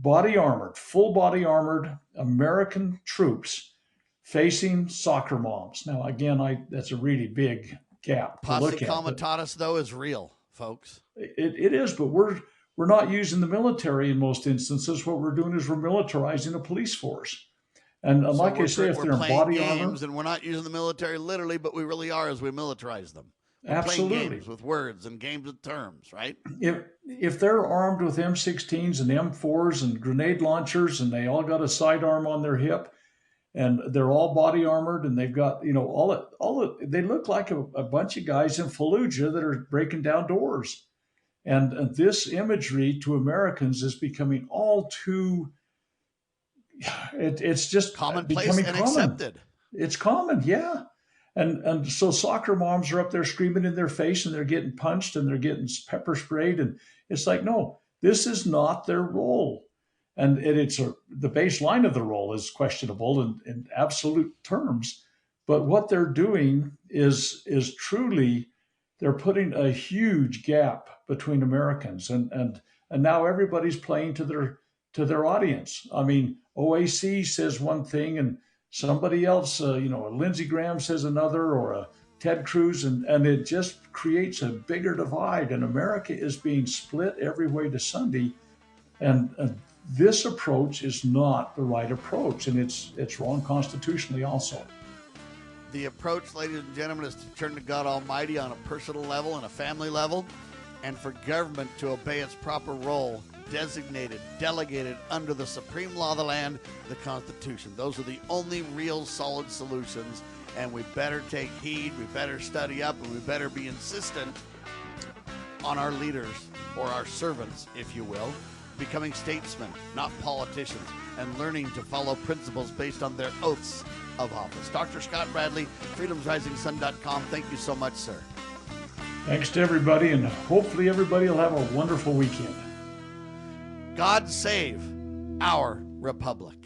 full body armored American troops facing soccer moms. Now, again, that's a really big gap to look at. Posse comitatus, though, is real, folks. It is, but we're not using the military in most instances. What we're doing is we're militarizing a police force. And so like I say, if they're in body armor, and we're not using the military literally, but we really are as we militarize them. We're absolutely playing games with words and games with terms, right? If they're armed with M16s and M4s and grenade launchers, and they all got a sidearm on their hip, and they're all body armored, and they've got they look like a bunch of guys in Fallujah that are breaking down doors, and this imagery to Americans is becoming all too. It's just commonplace becoming and common. accepted. It's common, yeah. And so soccer moms are up there screaming in their face, and they're getting punched and they're getting pepper sprayed. And it's like, no, this is not their role. And the baseline of the role is questionable in absolute terms. But what they're doing is truly, they're putting a huge gap between Americans. And now everybody's playing to their audience. I mean, OAC says one thing and somebody else, a Lindsey Graham says another, or a Ted Cruz, and it just creates a bigger divide. And America is being split every way to Sunday. And this approach is not the right approach, and it's wrong constitutionally also. The approach, ladies and gentlemen, is to turn to God Almighty on a personal level and a family level, and for government to obey its proper role, designated, delegated under the supreme law of the land, the Constitution. Those are the only real solid solutions, and we better take heed, we better study up, and we better be insistent on our leaders, or our servants, if you will, becoming statesmen, not politicians, and learning to follow principles based on their oaths of office. Dr. Scott Bradley, freedomsrisingsun.com. Thank you so much, sir. Thanks to everybody, and hopefully everybody will have a wonderful weekend. God save our republic.